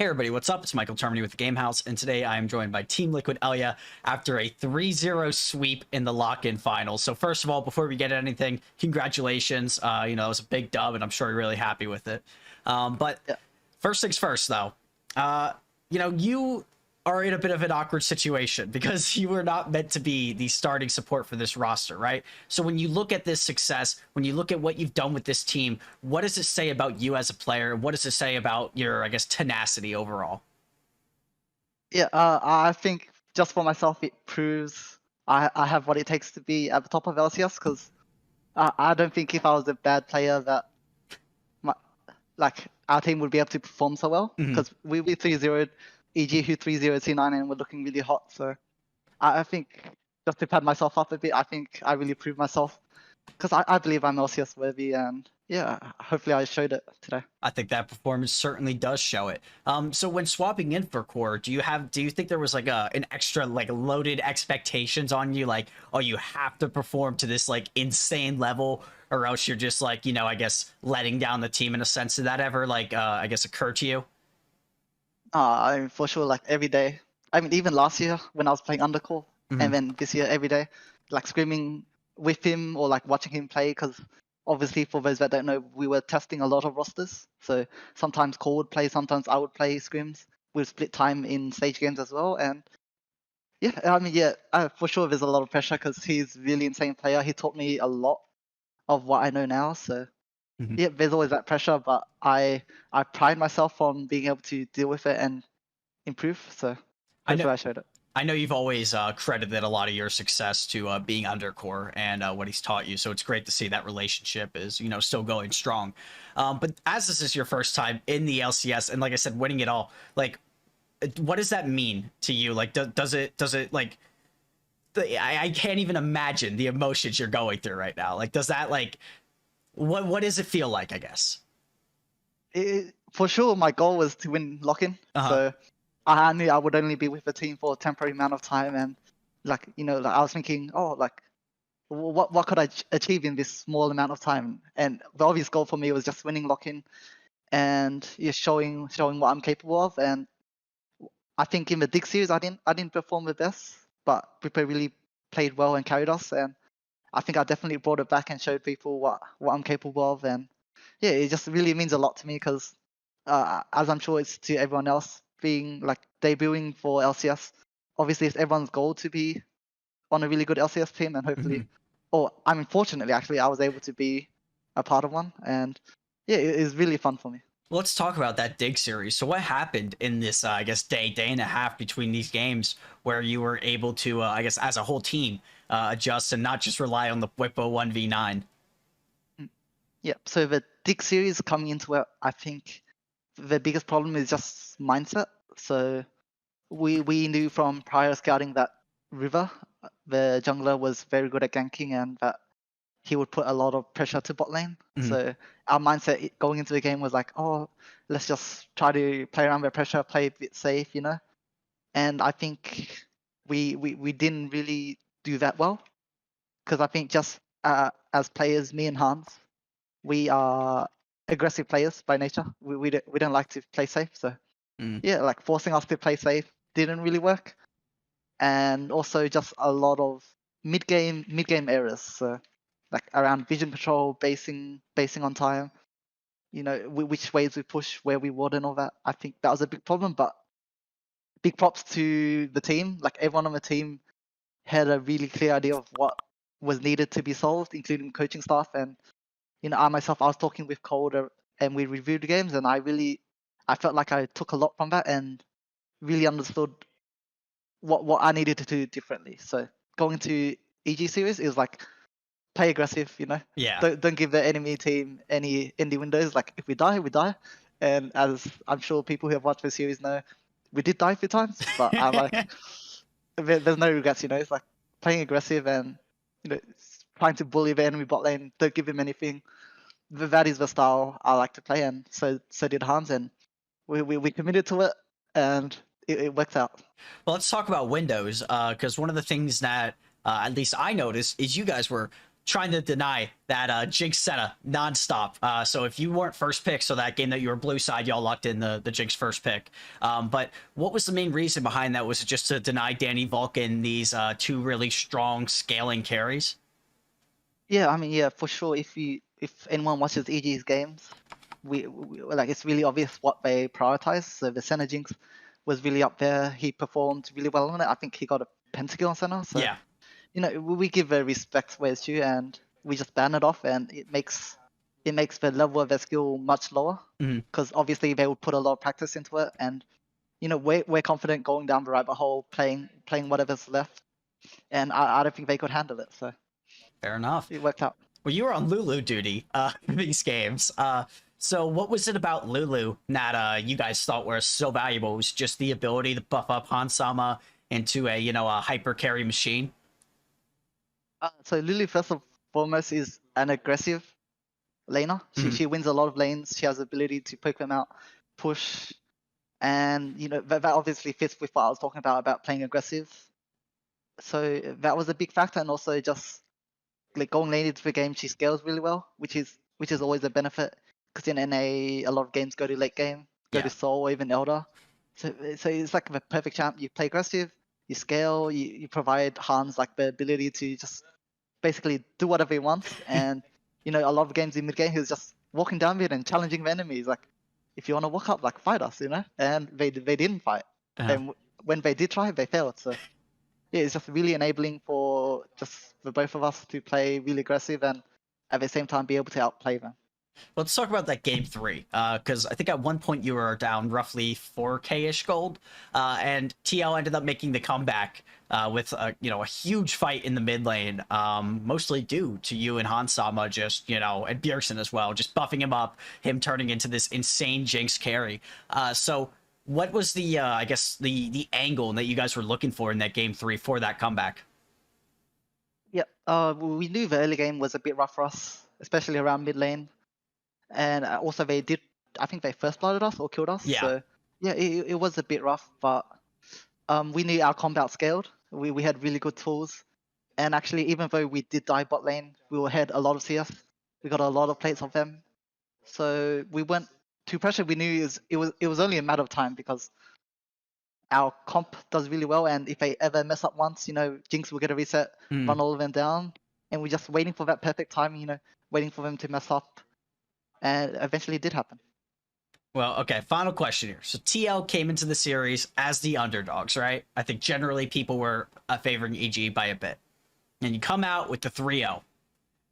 Hey everybody, what's up? It's Michael Termini with the Game House, and today I am joined by Team Liquid Eyla after a 3-0 sweep in the lock-in finals. So first of all, before we get anything, congratulations. It was a big dub, and I'm sure you're really happy with it. But Yeah. first things first, though. You are in a bit of an awkward situation because you were not meant to be the starting support for this roster, right? So when you look at this success, when you look at what you've done with this team, what does it say about you as a player? What does it say about your, I guess, tenacity overall? I think just for myself, it proves I have what it takes to be at the top of LCS. Because I don't think if I was a bad player that my, like our team would be able to perform so well. Mhm. Because we 3-0'd EG, who 3-0'd C9, and we're looking really hot. So I think just to pad myself up a bit, I think I really proved myself. Because I believe I'm LCS worthy, and yeah, hopefully I showed it today. I think that performance certainly does show it. So when swapping in for core, do you think there was like an extra like loaded expectations on you, like, oh, you have to perform to this like insane level, or else you're just like, I guess letting down the team in a sense? Did that ever like I guess occur to you? I mean, for sure, like every day. I mean, even last year when I was playing Undercore, Mhm. and then this year every day, like screaming with him or like watching him play. Because obviously, for those that don't know, we were testing a lot of rosters. So sometimes Core would play, sometimes I would play scrims. We'd split time in stage games as well. And for sure, there's a lot of pressure because he's really insane player. He taught me a lot of what I know now. So Mhm. yeah, there's always that pressure, but I pride myself on being able to deal with it and improve. So I know hopefully I showed it. I know you've always credited a lot of your success to being undercore and what he's taught you. So it's great to see that relationship is, still going strong. But as this is your first time in the LCS, and like I said, winning it all, like, what does that mean to you? Like, does it like, I can't even imagine the emotions you're going through right now. Like, does that like, what does it feel like? I guess. For sure, my goal was to win lock-in. Uh huh. So I knew I would only be with the team for a temporary amount of time, and like I was thinking, oh, like what could I achieve in this small amount of time? And the obvious goal for me was just winning lock-in and showing what I'm capable of. And I think in the Dig series, I didn't perform the best, but people really played well and carried us. And I think I definitely brought it back and showed people what I'm capable of. And yeah, it just really means a lot to me because, as I'm sure it's to everyone else, being like debuting for LCS, obviously it's everyone's goal to be on a really good LCS team, and hopefully, or I mean, fortunately, actually, I was able to be a part of one, and yeah, it is really fun for me. Let's talk about that dig series. So what happened in this, I guess, day and a half between these games where you were able to, I guess, as a whole team, adjust and not just rely on the Whippo 1v9? Mm. Yeah, so the Dig series coming into it, I think the biggest problem is just mindset. So we knew from prior scouting that River, the jungler, was very good at ganking and that he would put a lot of pressure to bot lane. Mhm. So our mindset going into the game was like, oh, let's just try to play around with pressure, play a bit safe, you know. And I think we didn't really do that well because I think just as players, me and Hans, we are aggressive players by nature. We don't like to play safe. So Mm. yeah, like forcing us to play safe didn't really work. And also just a lot of mid game errors. So like around vision control, basing on time, which ways we push, where we would, and all that. I think that was a big problem. But big props to the team. Like everyone on the team had a really clear idea of what was needed to be solved, including coaching staff. And I myself, I was talking with Calder, and we reviewed the games, and I felt like I took a lot from that and really understood what I needed to do differently. So going to EG series is like play aggressive, Yeah. Don't give the enemy team any windows. Like if we die, we die. And as I'm sure people who have watched the series know, we did die a few times, but I like there's no regrets. It's like playing aggressive and trying to bully the enemy bot lane. Don't give him anything. That is the style I like to play, and so did Hans, and we committed to it, and it worked out. Well, let's talk about Windows, because one of the things that at least I noticed is you guys were trying to deny that Jinx Senna nonstop. So if you weren't first pick, so that game that you were blue side, y'all locked in the Jinx first pick. But what was the main reason behind that? Was it just to deny Danny Vulcan these two really strong scaling carries? Yeah, I mean, yeah, for sure. If anyone watches EG's games, we like it's really obvious what they prioritize. So the Senna Jinx was really up there. He performed really well on it. I think he got a pentakill on Senna. So Yeah. we give the respect where it's due, and we just ban it off, and it makes the level of their skill much lower Mhm. because obviously they would put a lot of practice into it, and we're confident going down the rabbit hole, playing whatever's left, and I don't think they could handle it. So Fair enough. it worked out. Well, you were on Lulu duty these games. So what was it about Lulu that you guys thought were so valuable? Was it just the ability to buff up Hansama into a a hyper carry machine? So Lulu, first and foremost, is an aggressive laner. She Mhm. she wins a lot of lanes. She has the ability to poke them out, push, and that obviously fits with what I was talking about playing aggressive. So that was a big factor, and also just like going late into the game, she scales really well, which is always a benefit because in NA a lot of games go to late game, go to Yeah. Soul or even Elder. So it's like the perfect champ. You play aggressive, you scale, you provide Hans like the ability to just basically do whatever he wants. And a lot of games in mid game, he was just walking down mid and challenging the enemies. Like, if you want to walk up, like fight us, And they didn't fight. Uh-huh. And when they did try, they failed. So yeah, it's just really enabling for just the both of us to play really aggressive and at the same time be able to outplay them. Let's talk about that game three, because I think at one point you were down roughly 4K-ish gold, and TL ended up making the comeback with a huge fight in the mid lane, mostly due to you and Hansama and Bjergsen as well, just buffing him up, him turning into this insane Jinx carry. So what was the I guess the angle that you guys were looking for in that game three for that comeback? Yeah, we knew the early game was a bit rough for us, especially around mid lane, and also they did. I think they first blooded us or killed us. Yeah. So yeah, it was a bit rough, but we knew our combat scaled. We had really good tools, and actually, even though we did die bot lane, we were ahead a lot of CS. We got a lot of plates of them, so we weren't too pressured. We knew it was only a matter of time because our comp does really well, and if they ever mess up once, Jinx will get a reset, Hmm. run all of them down, and we're just waiting for that perfect time, waiting for them to mess up, and eventually it did happen. Well, okay, final question here. So TL came into the series as the underdogs, right? I think generally people were favoring EG by a bit. And you come out with the 3-0.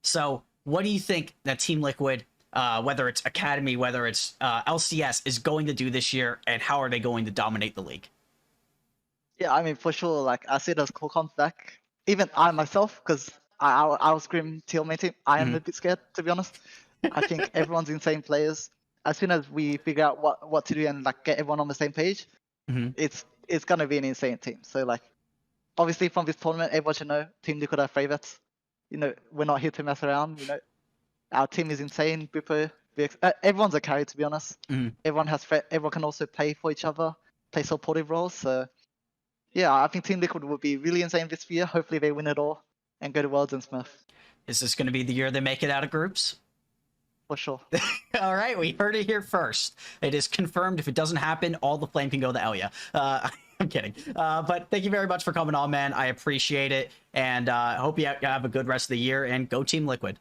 So what do you think that Team Liquid, whether it's Academy, whether it's LCS, is going to do this year, and how are they going to dominate the league? Yeah, I mean, for sure, like I see it as core comes back. Even I myself, because I'll scream TL main team, I am Mhm. a bit scared, to be honest. I think everyone's insane players. As soon as we figure out what to do and like get everyone on the same page, Mhm. it's gonna be an insane team. So like obviously from this tournament, everyone should know Team Liquid are favorites. We're not here to mess around. Our team is insane. Bipper, everyone's a carry, to be honest. Mhm. Everyone can also play for each other, play supportive roles. So yeah, I think Team Liquid will be really insane this year. Hopefully they win it all and go to Worlds and Smurf Is this going to be the year they make it out of groups? for sure. All right, we heard it here first. It is confirmed. If it doesn't happen, all the flame can go to Elia. I'm kidding. But thank you very much for coming on, man. I appreciate it. And I hope you have a good rest of the year, and go Team Liquid.